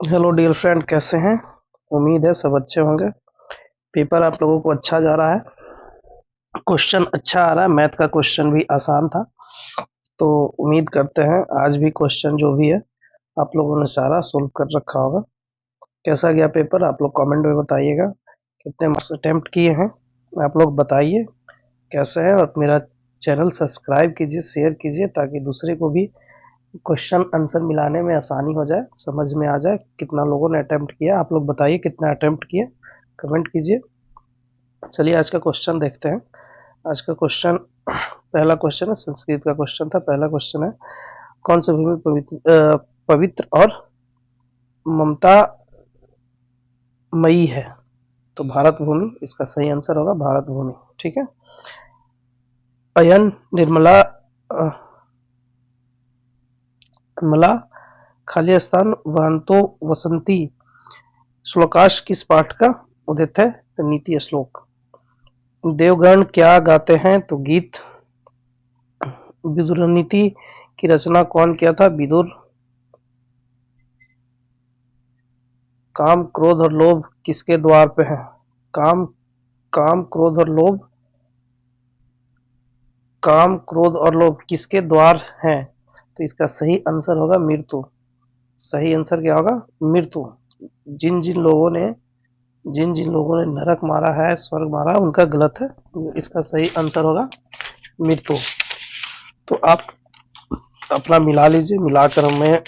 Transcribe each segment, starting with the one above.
Hello dear friend, कैसे हैं? उम्मीद है सब अच्छे होंगे। पेपर आप लोगों को अच्छा जा रहा है। क्वेश्चन अच्छा आ रहा है। मैथ का क्वेश्चन भी आसान था। तो उम्मीद करते हैं आज भी क्वेश्चन जो भी है आप लोगों ने सारा सोल्व कर रखा होगा। कैसा गया पेपर आप लोग कमेंट में बताइएगा। कितने मार्क्स अटेम्प्ट किए हैं आप लोग बताइए कैसे है। और मेरा चैनल सब्सक्राइब कीजिए, शेयर कीजिए, ताकि दूसरे को भी क्वेश्चन आंसर मिलाने में आसानी हो जाए, समझ में आ जाए कितना लोगों ने अटेम्प्ट किया। आप लोग बताइए कितना अटेम्प्ट किए, कमेंट कीजिए। चलिए आज का क्वेश्चन देखते हैं। आज का क्वेश्चन पहला क्वेश्चन है, संस्कृत का क्वेश्चन था। पहला क्वेश्चन है, कौन सी भूमि पवित्र और ममता मई है? तो भारत भूमि इसका सही आंसर होगा, भारत भूमि। ठीक है। अयन निर्मला निर्मला खाली स्थान वहंतो वसंती श्लोकाश किस पाठ का उदित है? तो नीति श्लोक। देवगण क्या गाते हैं? तो गीत। विदुर नीति की रचना कौन किया था? विदुर। काम क्रोध और लोभ किसके द्वार पे है? काम काम क्रोध और लोभ काम क्रोध और लोभ किसके द्वार हैं? तो इसका सही आंसर होगा मृत्यु। सही आंसर क्या होगा? मृत्यु। जिन जिन लोगों ने जिन जिन लोगों ने नरक मारा है, स्वर्ग मारा, उनका गलत है। इसका सही आंसर होगा मृत्यु। तो आप अपना मिला लीजिए, मिलाकर हमें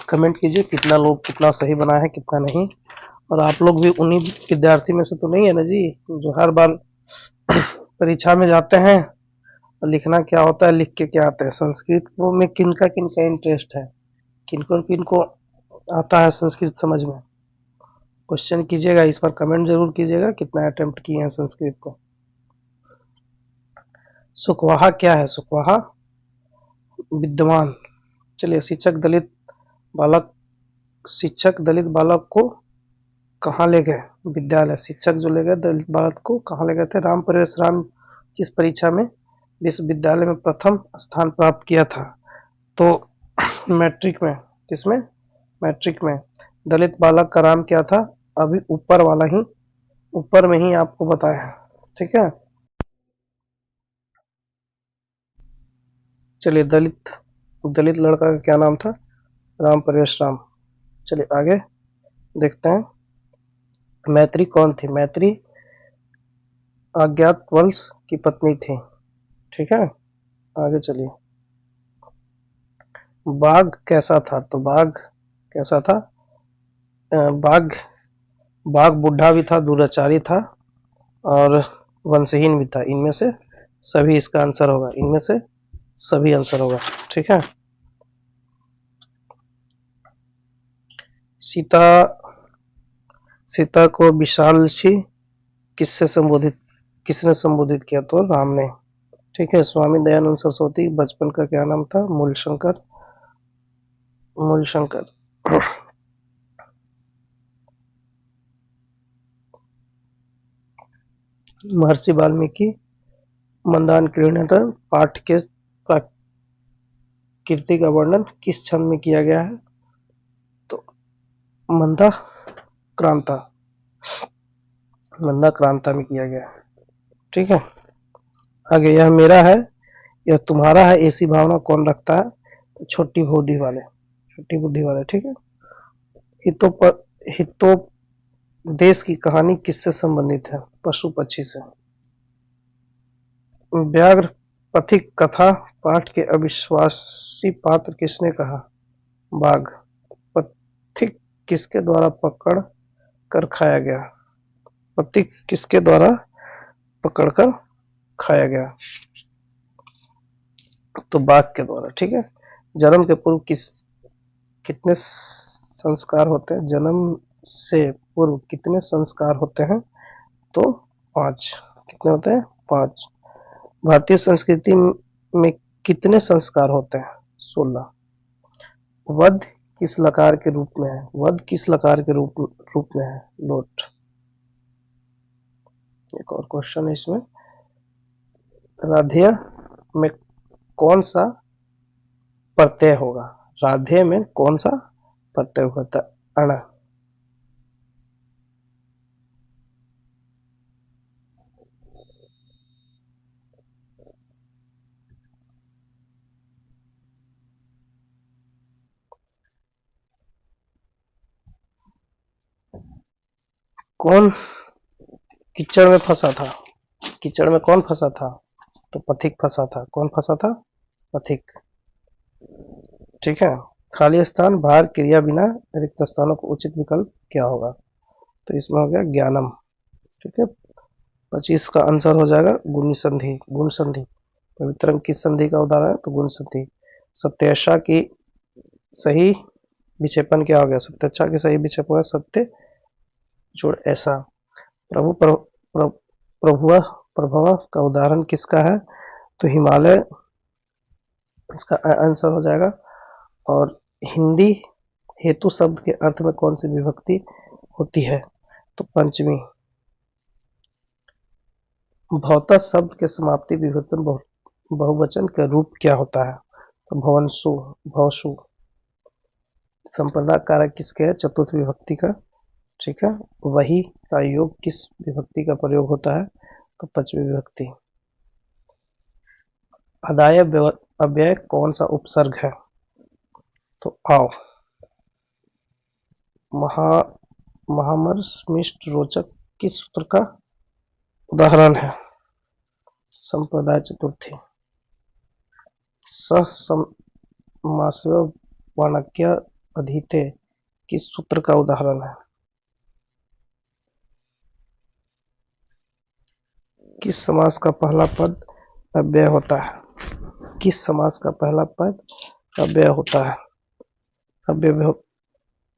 कमेंट कीजिए कितना लोग कितना सही बना है कितना नहीं। और आप लोग भी उन्हीं विद्यार्थी में से तो नहीं है ना जी, जो हर बार परीक्षा में जाते हैं और लिखना क्या होता है, लिख के क्या आता है? संस्कृत वो में किनका किनका इंटरेस्ट है, किनको किनको आता है संस्कृत समझ में? क्वेश्चन कीजिएगा, इस पर कमेंट जरूर कीजिएगा कितना अटेम्प्ट किए हैं संस्कृत को। सुखवाहा क्या है? सुखवाहा विद्वान। चलिए, शिक्षक दलित बालक को कहाँ ले गए? विद्यालय। शिक्षक जो ले गए दलित बालक को कहाँ ले गए थे? राम प्रवेश राम किस परीक्षा में विश्वविद्यालय में प्रथम स्थान प्राप्त किया था? तो मैट्रिक में। किसमें? मैट्रिक में। दलित बालक का नाम क्या था? अभी ऊपर में ही आपको बताया है। ठीक है। चलिए, दलित दलित लड़का का क्या नाम था? राम प्रवेश राम। चलिए आगे देखते हैं। मैत्री कौन थी? मैत्री अज्ञातवंश की पत्नी थी। ठीक है। आगे चलिए। बाघ कैसा था? तो बाघ कैसा था? बाघ बाघ बुढ़ा भी था, दुराचारी था और वंशहीन भी था। इनमें से सभी इसका आंसर होगा, इनमें से सभी आंसर होगा। ठीक है। सीता सीता को विशालक्षी किसने संबोधित किया? तो राम ने। ठीक है। स्वामी दयानंद सरस्वती बचपन का क्या नाम था? मूलशंकर। महर्षि वाल्मीकि मंदान कृणतन पाठ के प्रकृति का वर्णन किस छंद में किया गया है? तो मंदा क्रांता मंदा क्रांता में किया गया है। ठीक है। आगे, यह मेरा है यह तुम्हारा है, ऐसी भावना कौन रखता है? तो छोटी बुद्धि वाले। ठीक है। हितोप हितोपदेश की कहानी किससे संबंधित है? पशु पक्षी से। व्याघ्र पथिक कथा पाठ के अविश्वासी पात्र किसने कहा? बाघ। पथिक किसके द्वारा पकड़ कर खाया गया? पथिक किसके द्वारा पकड़कर खाया गया? तो बाघ के द्वारा। ठीक है। जन्म के पूर्व कितने संस्कार होते हैं? जन्म से पूर्व कितने संस्कार होते हैं? तो 5। कितने होते हैं? 5। भारतीय संस्कृति में कितने संस्कार होते हैं? 16। वध किस लकार के रूप में है? वध किस लकार के रूप में है? लोट। एक और क्वेश्चन है इसमें। राधेय में कौन सा प्रत्यय होगा? राधेय में कौन सा प्रत्यय होता है? अण। कौन कीचड़ में फंसा था? कीचड़ में कौन फंसा था? तो पथिक फंसा था। कौन फंसा था? पथिक। ठीक है। खाली स्थान भार क्रिया बिना रिक्त स्थानों को उचित विकल्प क्या होगा? तो इसमें हो गया ज्ञानम। ठीक है। 25 का आंसर हो जाएगा गुण संधि। गुण संधि पवित्रम किस संधि का उदाहरण है? तो गुण संधि। सत्यशा की सही विक्षेपण क्या हो गया? सत्यच्छा की सही विक्षेपण है सत्य जोड़ ऐसा। प्रभु प्रभुव प्रभव का उदाहरण किसका है? तो हिमालय इसका आंसर हो जाएगा। और हिंदी हेतु शब्द के अर्थ में कौन सी विभक्ति होती है? तो पंचमी। भौता शब्द के समाप्ति विभक्ति बहुवचन का रूप क्या होता है? तो भवनसु, भवसु। संप्रदाय कारक किसके है? चतुर्थ विभक्ति का। ठीक है। वही का योग किस विभक्ति का प्रयोग होता है? तो पंचमी विभक्ति। अदाय अव्यय कौन सा उपसर्ग है? तो आओ। महा महामर्षमिष्ट रोचक किस सूत्र का उदाहरण है? संप्रदाय चतुर्थी। समासव वाणक्य अधीते किस सूत्र का उदाहरण है? किस समास का पहला पद अव्यय होता है? किस समास का पहला पद अव्यय होता है? अव्यय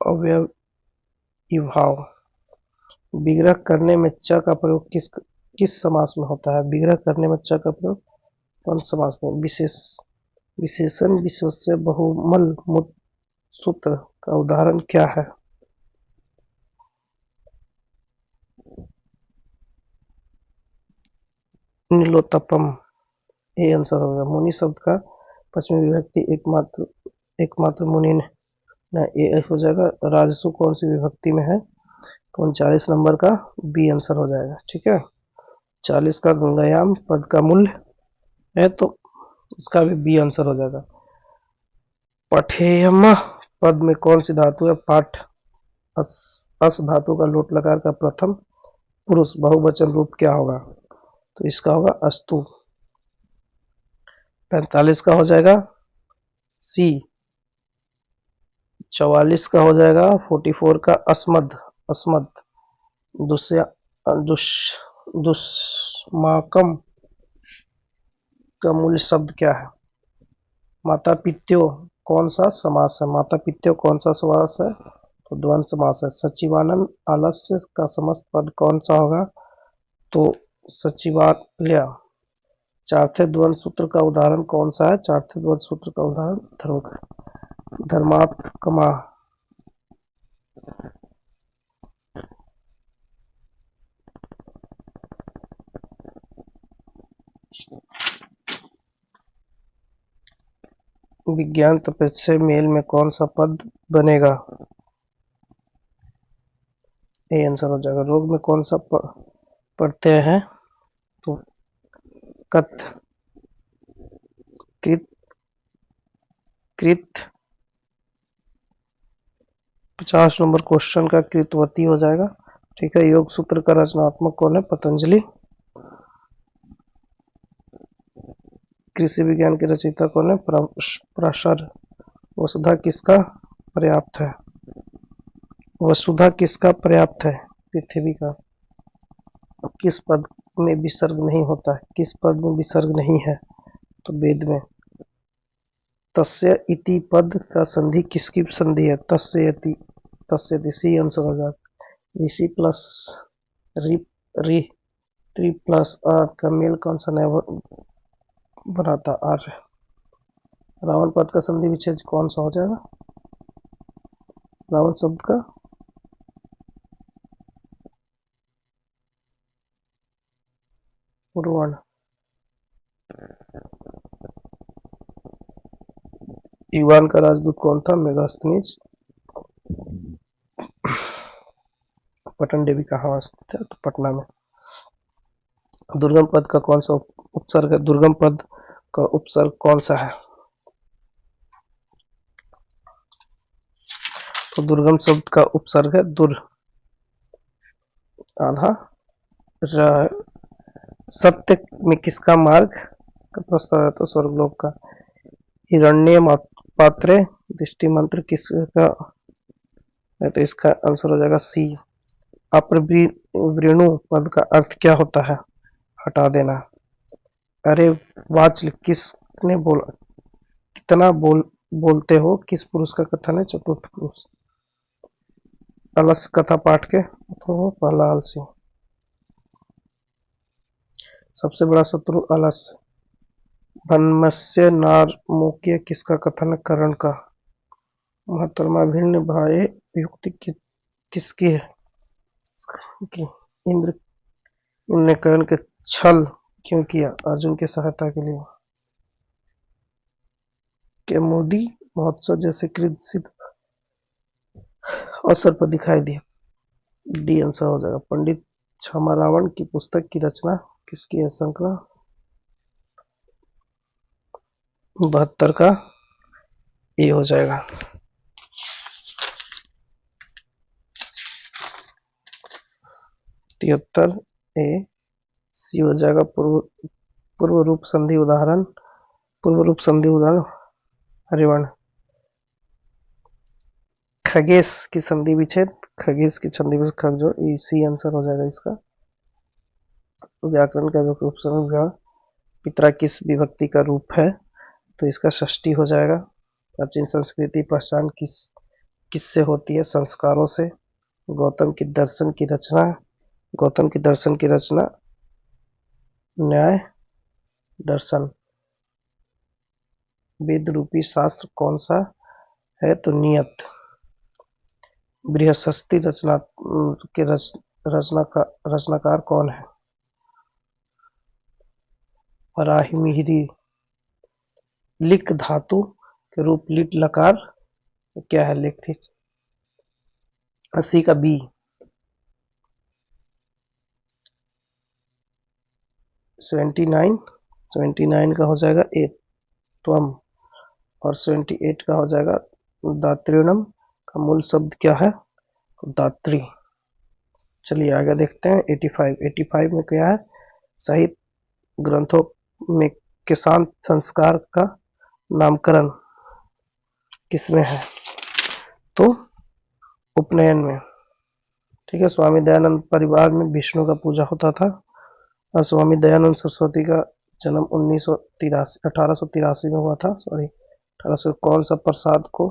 अव्ययीभाव। विग्रह करने में च का प्रयोग किस समास में होता है? विग्रह करने में च का प्रयोग कौन समास में? विशेषण विशेष्य बहुमल मूत सूत्र का उदाहरण क्या है? नीलोत्तपम। ये आंसर होगा। मुनि शब्द का पश्चिमी विभक्ति एकमात्र मुनि ना, ये हो जाएगा। राजसु कौन सी विभक्ति में है? तो 39 नंबर का बी आंसर हो जाएगा। ठीक है। 40 का गंगायाम पद का मूल्य है, तो इसका भी बी आंसर हो जाएगा। पठेयम पद में कौन सी धातु है? पाठ। अस धातु का लोट लकार का प्रथम पुरुष बहुवचन रूप क्या होगा? तो इसका होगा अस्तु। 45 का हो जाएगा सी। 44 का हो जाएगा 44 का अस्मद। अस्मद। दुष्या दुष दुष्माकम का मूल शब्द क्या है? माता पित्यो कौन सा समास है? माता पित्यो कौन सा समास है? तो द्वंद समास है। सचिवानंद आलस्य का समस्त पद कौन सा होगा? तो सचिवालय। चार्थे द्वंद सूत्र का उदाहरण कौन सा है? चार्थे द्वंद सूत्र का उदाहरण धर्मात्मा। विज्ञान तपस्या मेल में कौन सा पद बनेगा? ये आंसर हो जाएगा। रोग में कौन सा पढ़ते हैं? तो कत। कृत कृत 50 नंबर क्वेश्चन का कृतवती हो जाएगा। ठीक है। योग सूत्र का रचनात्मक कौन है? पतंजलि। कृषि विज्ञान के रचयिता कौन है? प्राशर। वसुधा किसका पर्याप्त है? वसुधा किसका पर्याप्त है? पृथ्वी का। किस पद में विसर्ग नहीं होता है? किस पद में विसर्ग नहीं है? तो वेद में। तस्य इति पद का संधि किसकी संधि है? तस्य यति। तस्य ऋषि आंसर हो जाएगा। ऋषि प्लस रि रि त्रि प्लस आर का मेल कौन सा नहीं बनाता? आर्य। रावण पद का संधि विच्छेद कौन सा हो जाएगा? रावण शब्द का पूर्ववर्ण। ईवान का राजदूत कौन था? मेगास्थनीज। पटन देवी कहाँ स्थित है? तो पटना में। दुर्गम पद का कौन सा उपसर्ग है? दुर्गम पद का उपसर्ग कौन सा है? तो दुर्गम शब्द का उपसर्ग है दुर। आधा सत्य में किसका मार्ग का प्रस्ताव है? तो स्वर्गलोक का। हिरण्य पात्रे दृष्टि मंत्र किसका है? तो इसका आंसर हो जाएगा सी। अपवृणु पद का अर्थ क्या होता है? हटा देना। अरे वाचल किसने बोला? कितना बोलते हो किस पुरुष का कथन है? चतुर्थ पुरुष। अलस कथा पाठ के तो पहला आलसी। सबसे बड़ा शत्रु अलस। भन्मस्य नारमुख्य किसका कथन है? कर्ण का। महतरमा भिन्न भाई युक्ति किसकी है? इंद्र ने कर्ण के छल क्यों किया? अर्जुन की सहायता के लिए। के मोदी महोत्सव जैसे कृत सिद्ध अवसर पर दिखाई दिया। डी आंसर हो जाएगा। पंडित छामारावण की पुस्तक की रचना किसकी है? संकरा 72 का ए हो जाएगा। 73 ए सी हो जाएगा। पूर्व रूप संधि उदाहरण। पूर्व रूप संधि उदाहरण हरिवर्ण। खगेश की संधि विच्छेद। खगेश की संधि विच्छेद खग जो सी आंसर हो जाएगा इसका। व्याकरण का जो उपसर्ग पितरा किस विभक्ति का रूप है? तो इसका षष्ठी हो जाएगा। प्राचीन संस्कृति पहचान किससे होती है? संस्कारों से। गौतम की दर्शन की रचना। गौतम की दर्शन की रचना न्याय दर्शन। वेद रूपी शास्त्र कौन सा है? तो नियत। बृहस्पति रचना के रचनाकार कौन है? वराही मिहिरी। लिक धातु के रूप लिट लकार क्या है? लिखित। 80 का बी। 79 का हो जाएगा ए त्वम। और 78 का हो जाएगा दात्रिणम का मूल शब्द क्या है? दात्री। चलिए आगे देखते हैं। 85 में क्या है? साहित्य ग्रंथों में किसान संस्कार का नामकरण किसमें है? तो उपनयन में। ठीक है। स्वामी दयानंद परिवार में विष्णु का पूजा होता था। और स्वामी दयानंद सरस्वती का जन्म 1883 में हुआ था। सॉरी 1800। कौन सा प्रसाद को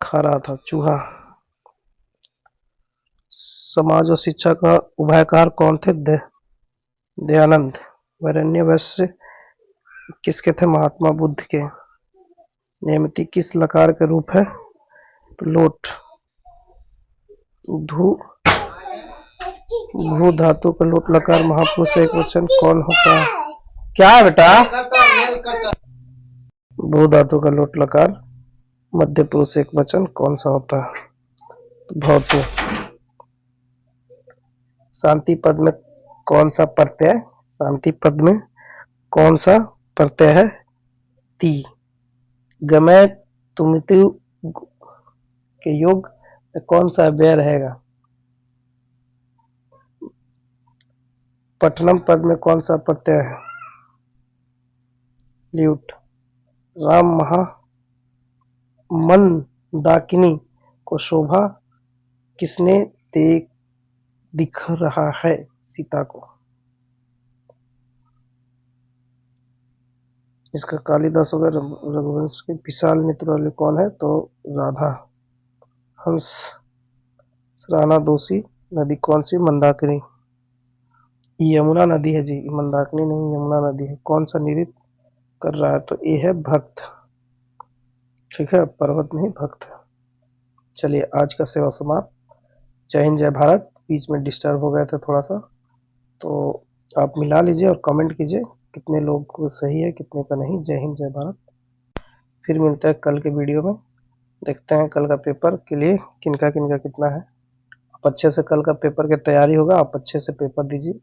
खा रहा था? चूहा। समाज और शिक्षा का उभयकार कौन थे? दयानंद। वरेण्यवश्य किसके थे? महात्मा बुद्ध के। नियमिति किस लकार का रूप है? लोट। भू धातु का लोट लकार महापुरुष एक वचन कौन होता है? क्या है बेटा? भू धातु का लोट लकार मध्य पुरुष एक वचन कौन सा होता है? भौतु। शांति पद में कौन सा प्रत्यय? शांति पद में कौन सा प्रत्यय है? ती। गमय तुमितु के योग में कौन सा व्यय रहेगा? पठनम पद में कौन सा प्रत्यय है? ल्यूट। राम मंदाकिनी को शोभा किसने दिख रहा है? सीता को। इसका कालिदास होगा। रघुवंश के विशाल नेत्र वाले कौन है? तो राधा। हंस राणा दोषी नदी कौन सी? मंदाकिनी। यमुना नदी है जी, मंदाकिनी नहीं, यमुना नदी है। कौन सा नृत्य कर रहा है? तो ये है भक्त। ठीक है। पर्वत नहीं भक्त। चलिए आज का सेवा समाप्त। जय हिंद जय भारत। बीच में डिस्टर्ब हो गए थे थोड़ा सा, तो आप मिला लीजिए और कमेंट कीजिए कितने लोग को सही है कितने का नहीं। जय हिंद जय भारत। फिर मिलते हैं कल के वीडियो में। देखते हैं कल का पेपर के लिए किनका किनका कितना है। आप अच्छे से कल का पेपर की तैयारी होगा, आप अच्छे से पेपर दीजिए।